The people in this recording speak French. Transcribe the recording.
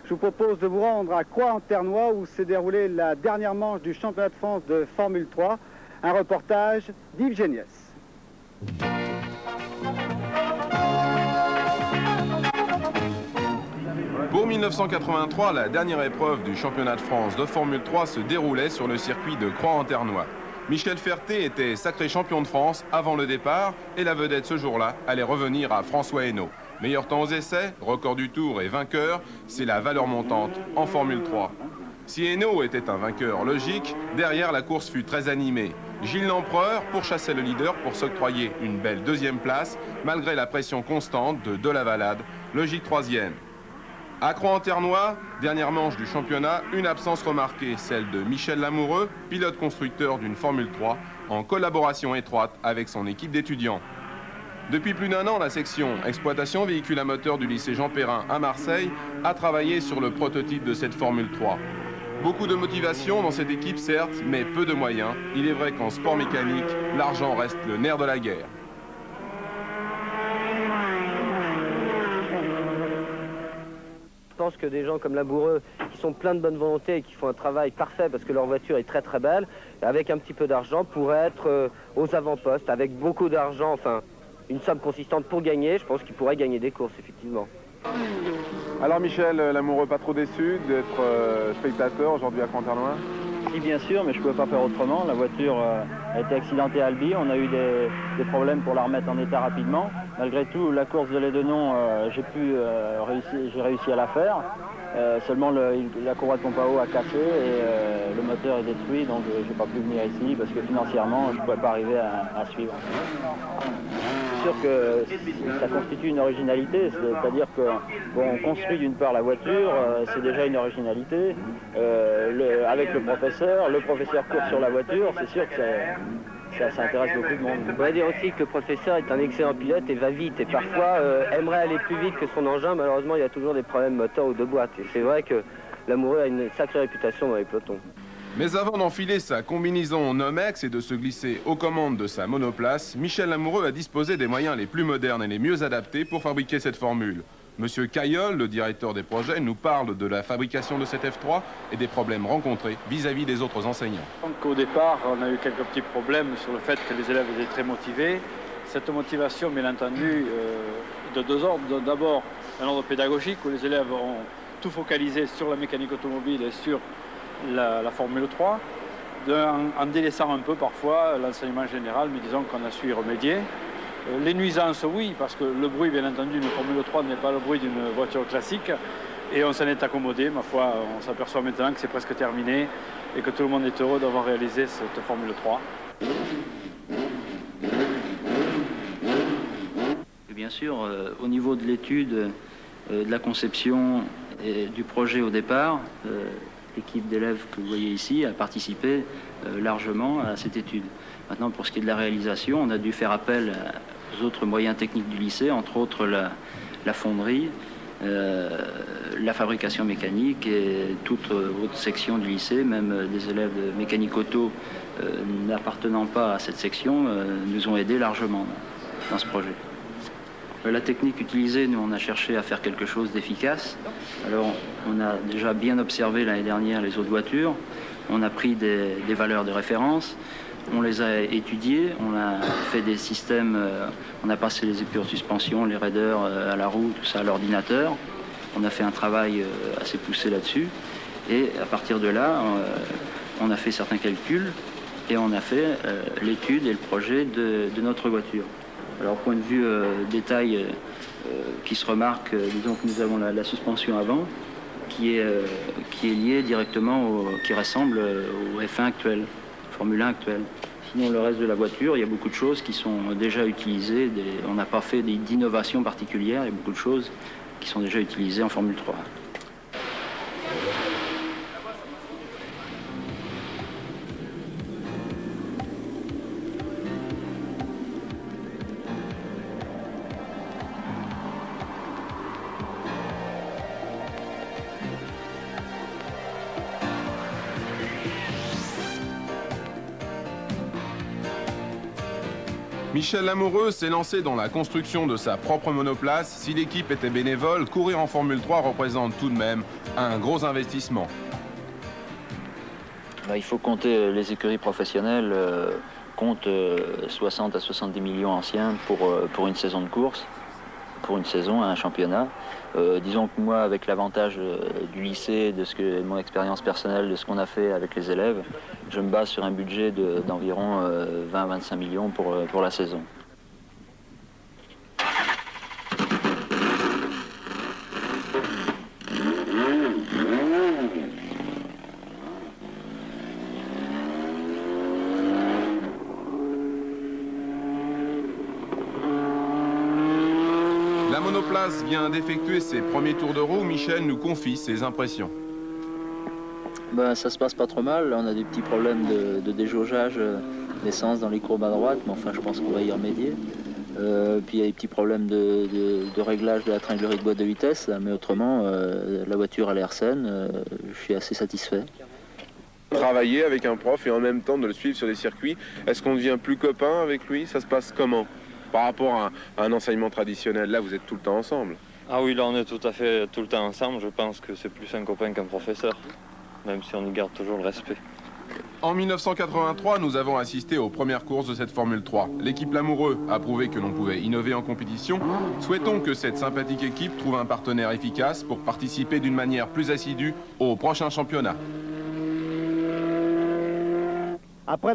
Je vous propose de vous rendre à Croix-en-Ternois où s'est déroulée la dernière manche du championnat de France de Formule 3. Un reportage d'Yves Géniès. Pour 1983, la dernière épreuve du championnat de France de Formule 3 se déroulait sur le circuit de Croix-en-Ternois. Michel Ferté était sacré champion de France avant le départ et la vedette ce jour-là allait revenir à François Hainaut. Meilleur temps aux essais, record du tour et vainqueur, c'est la valeur montante en Formule 3. Si Hainaut était un vainqueur logique, derrière la course fut très animée. Gilles Lempereur pourchassait le leader pour s'octroyer une belle deuxième place, malgré la pression constante de Delavalade, logique troisième. À Croix-en-Ternois, dernière manche du championnat, une absence remarquée, celle de Michel Lamoureux, pilote constructeur d'une Formule 3, en collaboration étroite avec son équipe d'étudiants. Depuis plus d'un an, la section exploitation véhicule à moteur du lycée Jean Perrin à Marseille a travaillé sur le prototype de cette Formule 3. Beaucoup de motivation dans cette équipe, certes, mais peu de moyens. Il est vrai qu'en sport mécanique, l'argent reste le nerf de la guerre. Je pense que des gens comme Lamoureux, qui sont pleins de bonne volonté et qui font un travail parfait parce que leur voiture est très très belle, avec un petit peu d'argent, pourraient être aux avant-postes, avec beaucoup d'argent, enfin une somme consistante pour gagner, je pense qu'ils pourraient gagner des courses, effectivement. Alors Michel Lamoureux, pas trop déçu d'être spectateur aujourd'hui à Croix-en-Ternois? Si, bien sûr, mais je ne pouvais pas faire autrement. La voiture a été accidentée à Albi, on a eu des problèmes pour la remettre en état rapidement. Malgré tout, la course de l'Aidenon, j'ai réussi à la faire. Seulement la courroie de pompe à eau a cassé et le moteur est détruit, donc je n'ai pas pu venir ici parce que financièrement, je ne pouvais pas arriver à suivre. C'est sûr que ça constitue une originalité, c'est-à-dire qu'on construit d'une part la voiture, c'est déjà une originalité. Avec le professeur court sur la voiture, c'est sûr que ça intéresse beaucoup de monde. On pourrait dire aussi que le professeur est un excellent pilote et va vite et parfois aimerait aller plus vite que son engin. Malheureusement, il y a toujours des problèmes moteurs ou de boîte. Et c'est vrai que Lamoureux a une sacrée réputation dans les pelotons. Mais avant d'enfiler sa combinaison Nomex et de se glisser aux commandes de sa monoplace, Michel Lamoureux a disposé des moyens les plus modernes et les mieux adaptés pour fabriquer cette formule. Monsieur Caillol, le directeur des projets, nous parle de la fabrication de cette F3 et des problèmes rencontrés vis-à-vis des autres enseignants. Donc, au départ, on a eu quelques petits problèmes sur le fait que les élèves étaient très motivés. Cette motivation, bien entendu, de deux ordres. D'abord, un ordre pédagogique où les élèves ont tout focalisé sur la mécanique automobile et sur la Formule 3, en délaissant un peu parfois l'enseignement général, mais disons qu'on a su y remédier. Les nuisances, oui, parce que le bruit, bien entendu, d'une Formule 3 n'est pas le bruit d'une voiture classique. Et on s'en est accommodé, ma foi, on s'aperçoit maintenant que c'est presque terminé et que tout le monde est heureux d'avoir réalisé cette Formule 3. Et bien sûr, au niveau de l'étude, de la conception et du projet au départ, l'équipe d'élèves que vous voyez ici a participé largement à cette étude. Maintenant, pour ce qui est de la réalisation, on a dû faire appel aux autres moyens techniques du lycée, entre autres la fonderie, la fabrication mécanique et toute autre section du lycée, même des élèves de mécanique auto n'appartenant pas à cette section, nous ont aidés largement dans ce projet. La technique utilisée, nous, on a cherché à faire quelque chose d'efficace. Alors, on a déjà bien observé l'année dernière les autres voitures. On a pris des valeurs de référence. On les a étudiées. On a fait des systèmes. On a passé les épures de suspension, les raiders à la roue, tout ça à l'ordinateur. On a fait un travail assez poussé là-dessus. Et à partir de là, on a fait certains calculs et on a fait l'étude et le projet de notre voiture. Alors, point de vue détail qui se remarque, disons que nous avons la suspension avant, qui est liée directement, qui ressemble au F1 actuel, Formule 1 actuel. Sinon, le reste de la voiture, il y a beaucoup de choses qui sont déjà utilisées. On n'a pas fait d'innovation particulière, il y a beaucoup de choses qui sont déjà utilisées en Formule 3. Michel Lamoureux s'est lancé dans la construction de sa propre monoplace. Si l'équipe était bénévole, courir en Formule 3 représente tout de même un gros investissement. Il faut compter les écuries professionnelles, comptent 60 à 70 millions anciens pour une saison de course, pour une saison, un championnat. Disons que moi, avec l'avantage du lycée, de mon expérience personnelle, de ce qu'on a fait avec les élèves, je me base sur un budget d'environ 20-25 millions pour la saison. La monoplace vient d'effectuer ses premiers tours de roue. Michel nous confie ses impressions. Ça se passe pas trop mal. On a des petits problèmes de déjaugeage d'essence dans les courbes à droite, mais enfin je pense qu'on va y remédier. Puis il y a des petits problèmes de réglage de la tringlerie de boîte de vitesse, mais autrement la voiture a l'air saine, je suis assez satisfait. Travailler avec un prof et en même temps de le suivre sur les circuits, est-ce qu'on devient plus copain avec lui? Ça se passe comment par rapport à un enseignement traditionnel? Là, vous êtes tout le temps ensemble. Ah oui, là on est tout à fait tout le temps ensemble. Je pense que c'est plus un copain qu'un professeur, même si on y garde toujours le respect. En 1983, nous avons assisté aux premières courses de cette Formule 3. L'équipe Lamoureux a prouvé que l'on pouvait innover en compétition. Souhaitons que cette sympathique équipe trouve un partenaire efficace pour participer d'une manière plus assidue au prochain championnat. Après